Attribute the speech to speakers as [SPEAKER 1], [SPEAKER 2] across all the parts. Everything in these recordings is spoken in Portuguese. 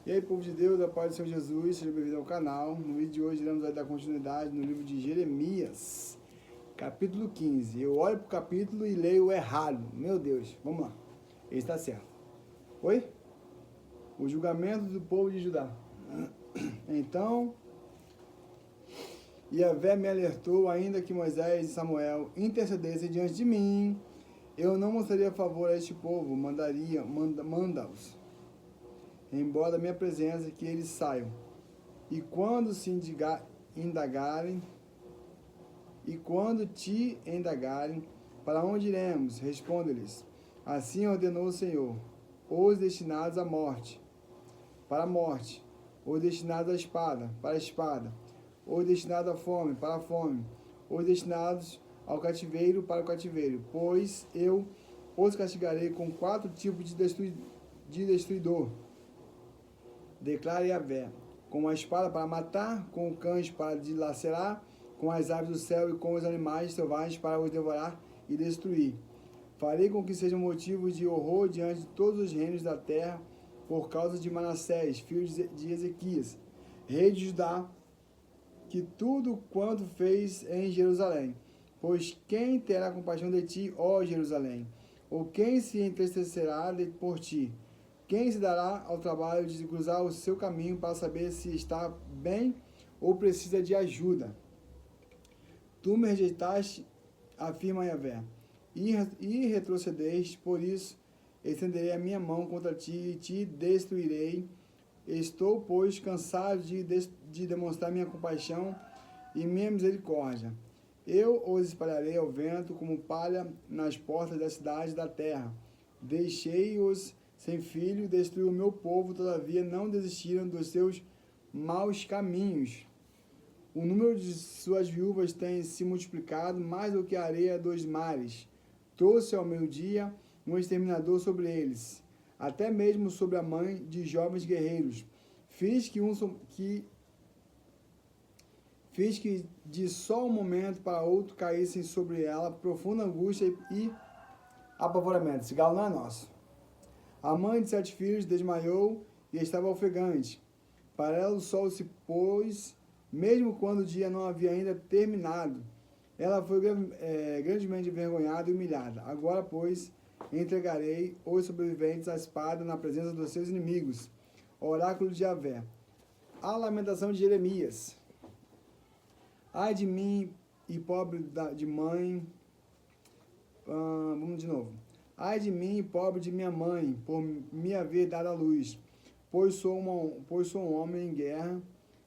[SPEAKER 1] E aí, povo de Deus, a paz do Senhor Jesus, seja bem-vindo ao canal. No vídeo de hoje iremos dar continuidade no livro de Jeremias, capítulo 15. Eu olho para o capítulo e leio errado. Meu Deus, vamos lá. Ele está certo. Oi? O julgamento do povo de Judá. Então, Yahvé me alertou, ainda que Moisés e Samuel intercedessem diante de mim, eu não mostraria favor a este povo, manda-os embora da minha presença, que eles saiam. E quando te indagarem, para onde iremos? Responde-lhes: assim ordenou o Senhor, os destinados à morte, para a morte, os destinados à espada, para a espada, os destinados à fome, para a fome, os destinados ao cativeiro, para o cativeiro, pois eu os castigarei com 4 tipos de destruidor. Declara Yahvé: com a espada para matar, com cães para dilacerar, com as aves do céu e com os animais selvagens para os devorar e destruir. Farei com que sejam motivos de horror diante de todos os reinos da terra, por causa de Manassés, filho de Ezequias, rei de Judá, que tudo quanto fez em Jerusalém. Pois quem terá compaixão de ti, ó Jerusalém? Ou quem se entristecerá por ti? Quem se dará ao trabalho de cruzar o seu caminho para saber se está bem ou precisa de ajuda? Tu me rejeitaste, afirma Yahvé, e retrocedeste, por isso estenderei a minha mão contra ti e te destruirei. Estou, pois, cansado de demonstrar minha compaixão e minha misericórdia. Eu os espalharei ao vento como palha nas portas das cidades da terra. Deixei-os sem filho, destruiu o meu povo, todavia não desistiram dos seus maus caminhos. O número de suas viúvas tem se multiplicado mais do que a areia dos mares. Trouxe ao meio-dia um exterminador sobre eles, até mesmo sobre a mãe de jovens guerreiros. Fiz que de só um momento para outro caíssem sobre ela profunda angústia e apavoramento. Esse galo não é nosso. A mãe de 7 filhos desmaiou e estava ofegante. Para ela o sol se pôs, mesmo quando o dia não havia ainda terminado. Ela foi grandemente envergonhada e humilhada. Agora, pois, entregarei os sobreviventes à espada na presença dos seus inimigos. Oráculo de Yahvé. A lamentação de Jeremias. Ai de mim e pobre de mãe. Vamos de novo. Ai de mim, pobre de minha mãe, por me haver dado à luz, pois sou um homem em guerra,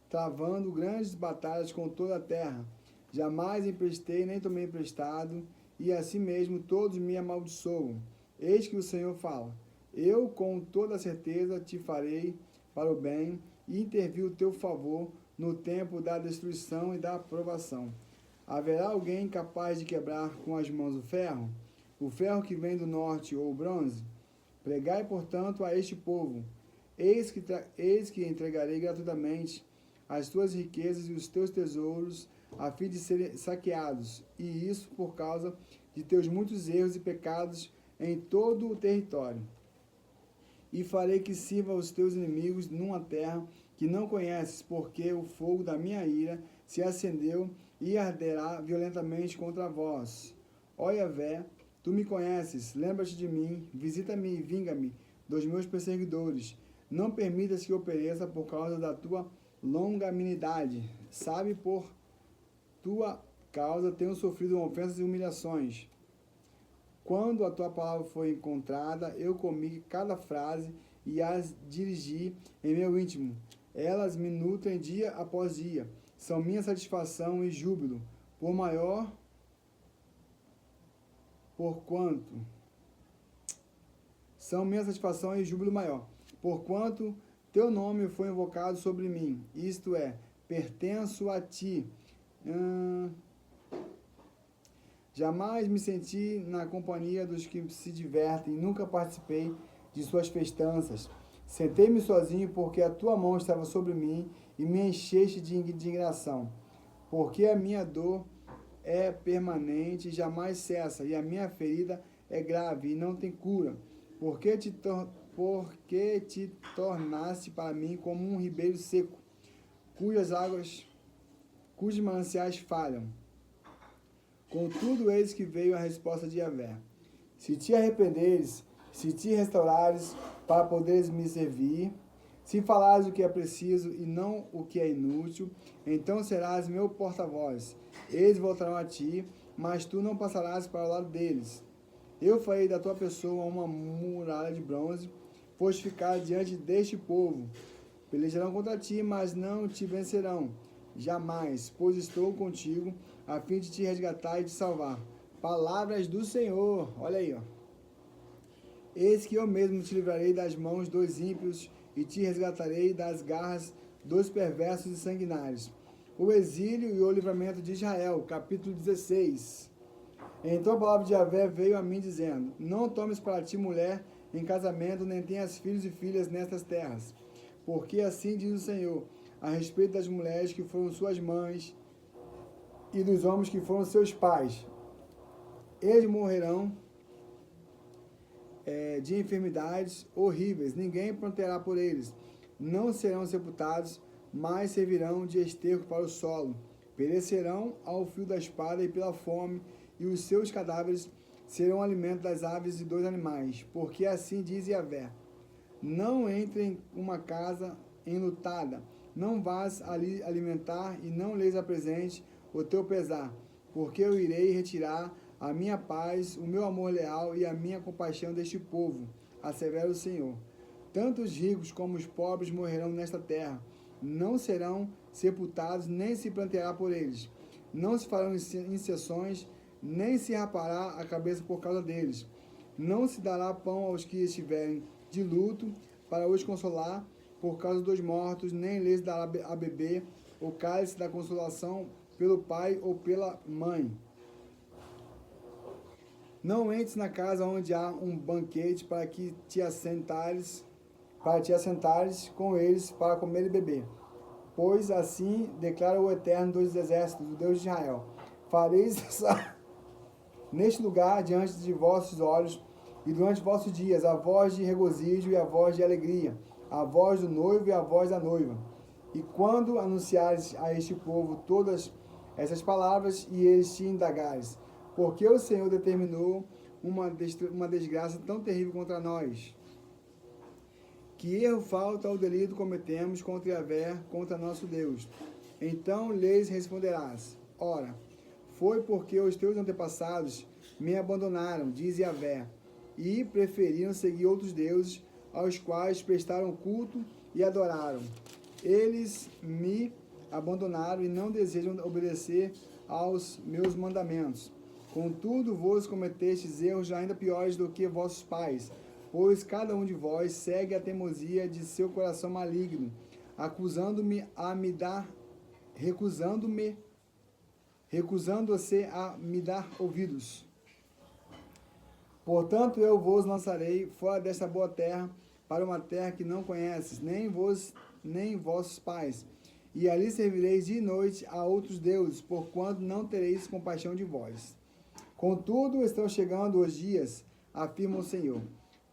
[SPEAKER 1] travando grandes batalhas com toda a terra. Jamais emprestei, nem tomei emprestado, e assim mesmo todos me amaldiçoam. Eis que o Senhor fala: eu com toda certeza te farei para o bem, e intervi o teu favor no tempo da destruição e da aprovação. Haverá alguém capaz de quebrar com as mãos o ferro? O ferro que vem do norte ou o bronze? Pregai, portanto, a este povo: eis que entregarei gratuitamente as tuas riquezas e os teus tesouros, a fim de serem saqueados, e isso por causa de teus muitos erros e pecados em todo o território. E farei que sirva os teus inimigos numa terra que não conheces, porque o fogo da minha ira se acendeu e arderá violentamente contra vós. Ó Yahvé, tu me conheces, lembra-te de mim, visita-me e vinga-me dos meus perseguidores. Não permitas que eu pereça por causa da tua longanimidade. Sabe, por tua causa tenho sofrido ofensas e humilhações. Quando a tua palavra foi encontrada, eu comi cada frase e as dirigi em meu íntimo. Elas me nutrem dia após dia. São minha satisfação e júbilo, são minha satisfação e júbilo maior, porquanto teu nome foi invocado sobre mim, isto é, pertenço a ti. Jamais me senti na companhia dos que se divertem, nunca participei de suas festanças. Sentei-me sozinho porque a tua mão estava sobre mim e me encheste de indignação. Porque a minha dor é permanente e jamais cessa, e a minha ferida é grave e não tem cura. Porque te porque te tornaste para mim como um ribeiro seco, cujos mananciais falham. Contudo, eis que veio a resposta de Yahvé: se te arrependeres, se te restaurares, para poderes me servir, se falares o que é preciso e não o que é inútil, então serás meu porta-voz. Eles voltarão a ti, mas tu não passarás para o lado deles. Eu farei da tua pessoa uma muralha de bronze, fortificada diante deste povo. Pelejarão contra ti, mas não te vencerão. Jamais, pois estou contigo, a fim de te resgatar e te salvar. Palavras do Senhor. Olha aí, ó. Eis que eu mesmo te livrarei das mãos dos ímpios e te resgatarei das garras dos perversos e sanguinários. O exílio e o livramento de Israel, capítulo 16. Então a palavra de Yahvé veio a mim dizendo: não tomes para ti mulher em casamento, nem tenhas filhos e filhas nestas terras. Porque assim diz o Senhor, a respeito das mulheres que foram suas mães e dos homens que foram seus pais. Eles morrerão de enfermidades horríveis, ninguém pranteará por eles. Não serão sepultados, mas servirão de esterco para o solo. Perecerão ao fio da espada e pela fome, e os seus cadáveres serão alimento das aves e dos animais. Porque assim diz Yahvé: não entre em uma casa enlutada, não vás ali alimentar e não lhes apresente o teu pesar, porque eu irei retirar a minha paz, o meu amor leal e a minha compaixão deste povo, assevera o Senhor. Tanto os ricos como os pobres morrerão nesta terra, não serão sepultados, nem se planteará por eles. Não se farão inserções, nem se rapará a cabeça por causa deles. Não se dará pão aos que estiverem de luto, para os consolar por causa dos mortos, nem lhes dará a beber o cálice da consolação pelo pai ou pela mãe. Não entres na casa onde há um banquete para te assentares com eles para comer e beber. Pois assim declara o Eterno dos Exércitos, o Deus de Israel: fareis neste lugar diante de vossos olhos e durante vossos dias a voz de regozijo e a voz de alegria, a voz do noivo e a voz da noiva. E quando anunciares a este povo todas essas palavras e eles te indagares, porque o Senhor determinou uma desgraça tão terrível contra nós, que erro, falta ou delito cometemos contra Yahvé, contra nosso Deus. Então lhes responderás: ora, foi porque os teus antepassados me abandonaram, diz Yahvé, e preferiram seguir outros deuses, aos quais prestaram culto e adoraram. Eles me abandonaram e não desejam obedecer aos meus mandamentos. Contudo, vós cometestes erros ainda piores do que vossos pais, pois cada um de vós segue a teimosia de seu coração maligno, recusando-se a me dar ouvidos. Portanto, eu vos lançarei fora desta boa terra, para uma terra que não conheces, nem vós, nem vossos pais, e ali servireis de noite a outros deuses, porquanto não tereis compaixão de vós. Contudo, estão chegando os dias, afirma o Senhor,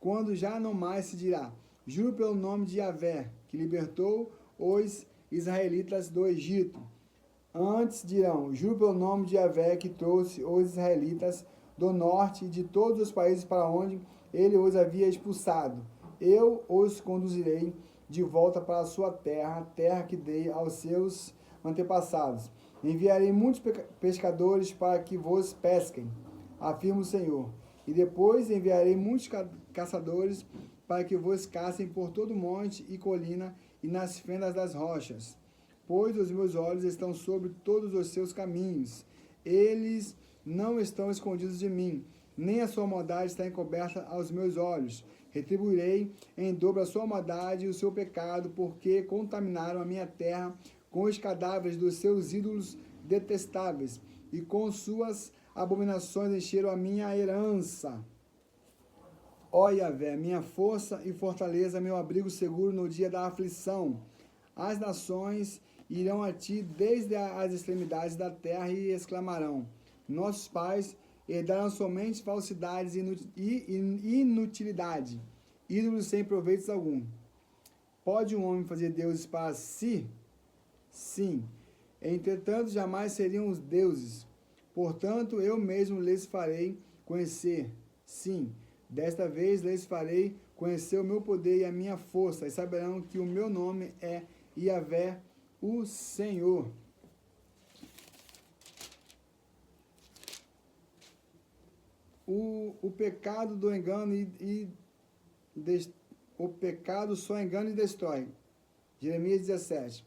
[SPEAKER 1] quando já não mais se dirá: juro pelo nome de Yahvé, que libertou os israelitas do Egito. Antes dirão: juro pelo nome de Yahvé, que trouxe os israelitas do norte e de todos os países para onde ele os havia expulsado. Eu os conduzirei de volta para a sua terra, terra que dei aos seus antepassados. Enviarei muitos pescadores para que vos pesquem, afirma o Senhor. E depois enviarei muitos caçadores para que vos caçem por todo monte e colina e nas fendas das rochas. Pois os meus olhos estão sobre todos os seus caminhos. Eles não estão escondidos de mim, nem a sua maldade está encoberta aos meus olhos. Retribuirei em dobro a sua maldade e o seu pecado, porque contaminaram a minha terra com os cadáveres dos seus ídolos detestáveis, e com suas abominações encheram a minha herança. Ó Yahvé, minha força e fortaleza, meu abrigo seguro no dia da aflição. As nações irão a ti desde as extremidades da terra e exclamarão: nossos pais herdaram somente falsidades e inutilidade, ídolos sem proveitos algum. Pode um homem fazer deuses para si? Sim. Entretanto, jamais seriam os deuses. Portanto, eu mesmo lhes farei conhecer. Sim, desta vez lhes farei conhecer o meu poder e a minha força, e saberão que o meu nome é Yahvé, o Senhor. O pecado do engano o pecado só engana e destrói. Jeremias 17.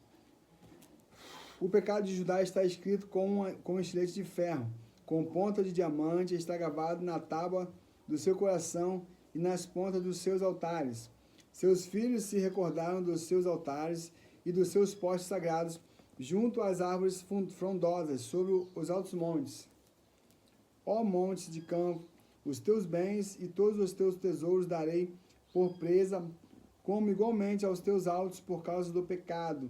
[SPEAKER 1] O pecado de Judá está escrito com estilete de ferro, com ponta de diamante, está gravado na tábua do seu coração e nas pontas dos seus altares. Seus filhos se recordaram dos seus altares e dos seus postes sagrados, junto às árvores frondosas, sobre os altos montes. Ó montes de campo, os teus bens e todos os teus tesouros darei por presa, como igualmente aos teus altos por causa do pecado,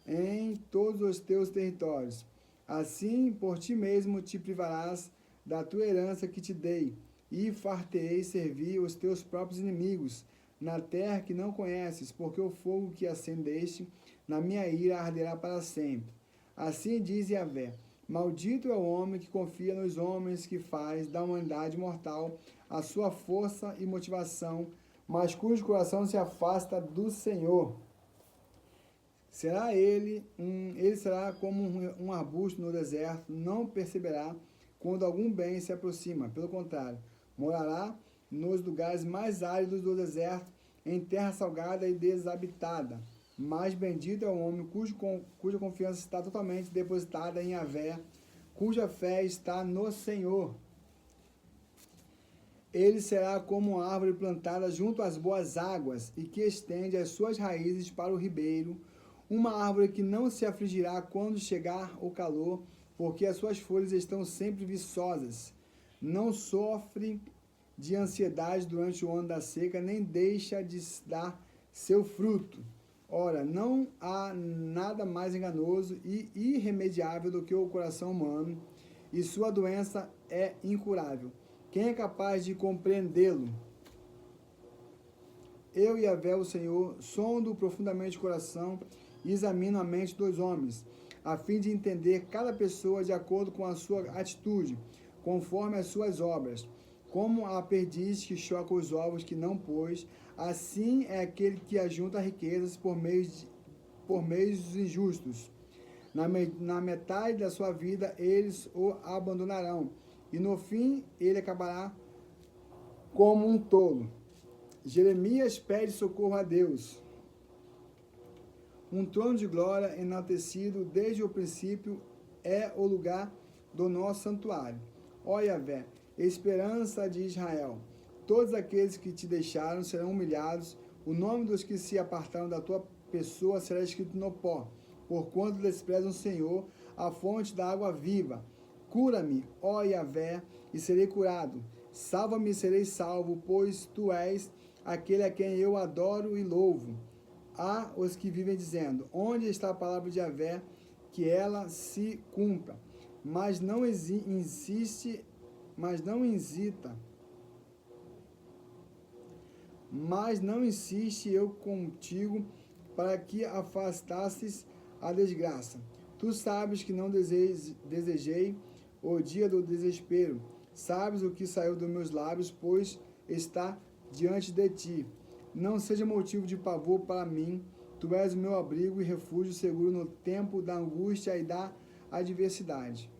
[SPEAKER 1] em todos os teus territórios. Assim, por ti mesmo te privarás da tua herança que te dei, e far-te-ei servir os teus próprios inimigos, na terra que não conheces, porque o fogo que acendeste na minha ira arderá para sempre. Assim diz Yahvé: maldito é o homem que confia nos homens, que faz da humanidade mortal a sua força e motivação, mas cujo coração se afasta do Senhor. Ele será como um arbusto no deserto, não perceberá quando algum bem se aproxima. Pelo contrário, morará nos lugares mais áridos do deserto, em terra salgada e desabitada. Mas bendito é o homem cuja confiança está totalmente depositada em Yahvé, cuja fé está no Senhor. Ele será como uma árvore plantada junto às boas águas e que estende as suas raízes para o ribeiro, uma árvore que não se afligirá quando chegar o calor, porque as suas folhas estão sempre viçosas. Não sofre de ansiedade durante o ano da seca, nem deixa de dar seu fruto. Ora, não há nada mais enganoso e irremediável do que o coração humano, e sua doença é incurável. Quem é capaz de compreendê-lo? Eu, Yahvé, o Senhor, sondo profundamente o coração e examino a mente dos homens, a fim de entender cada pessoa de acordo com a sua atitude, conforme as suas obras. Como a perdiz que choca os ovos que não pôs, assim é aquele que ajunta riquezas por meios injustos. Na metade da sua vida eles o abandonarão, e no fim ele acabará como um tolo. Jeremias pede socorro a Deus. Um trono de glória enaltecido desde o princípio é o lugar do nosso santuário. Ó Yahvé, esperança de Israel, todos aqueles que te deixaram serão humilhados, o nome dos que se apartaram da tua pessoa será escrito no pó, porquanto desprezam o Senhor, a fonte da água viva. Cura-me, ó Yahvé, e serei curado. Salva-me e serei salvo, pois tu és aquele a quem eu adoro e louvo. Há os que vivem dizendo: onde está a palavra de Yahvé, que ela se cumpra? Mas não insiste, eu contigo, para que afastasses a desgraça. Tu sabes que não desejei o dia do desespero. Sabes o que saiu dos meus lábios, pois está diante de ti. Não seja motivo de pavor para mim. Tu és o meu abrigo e refúgio seguro no tempo da angústia e da adversidade.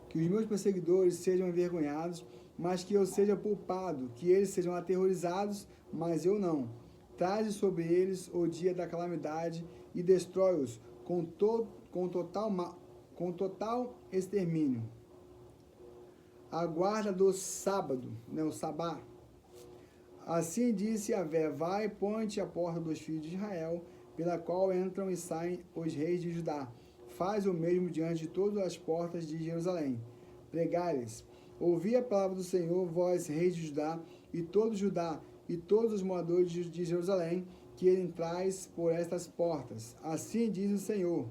[SPEAKER 1] Que os meus perseguidores sejam envergonhados, mas que eu seja poupado, que eles sejam aterrorizados, mas eu não. Traze sobre eles o dia da calamidade e destrói-os com total extermínio. A guarda do sábado, o sabá. Assim disse Yahvé: vai, põe-te à porta dos filhos de Israel, pela qual entram e saem os reis de Judá. Faz o mesmo diante de todas as portas de Jerusalém. Pregai-lhes: ouvi a palavra do Senhor, vós, reis de Judá, e todo Judá, e todos os moradores de Jerusalém, que entrais por estas portas. Assim diz o Senhor: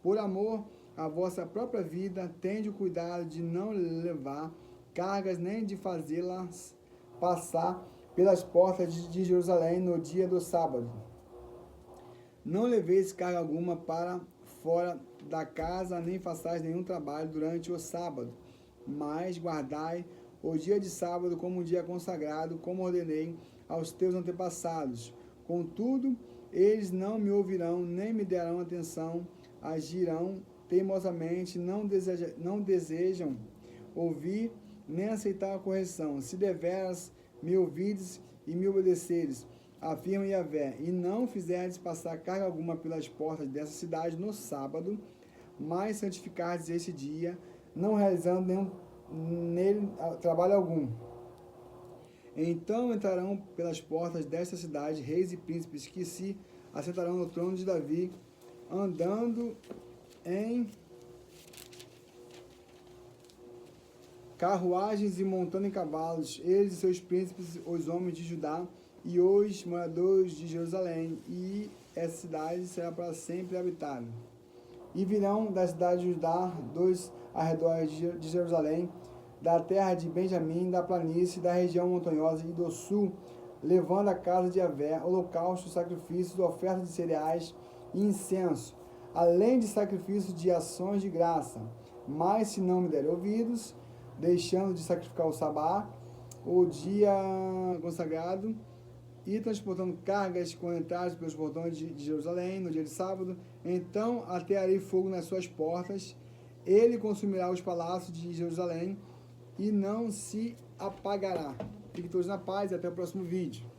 [SPEAKER 1] por amor à vossa própria vida, tende o cuidado de não levar cargas, nem de fazê-las passar pelas portas de Jerusalém no dia do sábado. Não leveis carga alguma para fora da casa, nem façais nenhum trabalho durante o sábado, mas guardai o dia de sábado como um dia consagrado, como ordenei aos teus antepassados. Contudo, eles não me ouvirão, nem me derão atenção, agirão teimosamente, não desejam ouvir, nem aceitar a correção. Se deveras me ouvides e me obedeceres, afirma Yahvé, e não fizerdes passar carga alguma pelas portas dessa cidade no sábado, mas santificardes esse dia, não realizando nele trabalho algum. Então entrarão pelas portas desta cidade reis e príncipes que se assentarão no trono de Davi, andando em carruagens e montando em cavalos, eles e seus príncipes, os homens de Judá e os moradores de Jerusalém, e essa cidade será para sempre habitada. E virão da cidade de Judá dos arredores de Jerusalém, da terra de Benjamim, da planície, da região montanhosa e do sul, levando a casa de Yahvé, holocaustos, sacrifícios, ofertas de cereais e incenso, além de sacrifícios de ações de graça. Mas se não me derem ouvidos, deixando de sacrificar o sabá, o dia consagrado, e transportando cargas com entradas pelos portões de Jerusalém no dia de sábado, então atearei fogo nas suas portas, ele consumirá os palácios de Jerusalém e não se apagará. Fiquem todos na paz e até o próximo vídeo.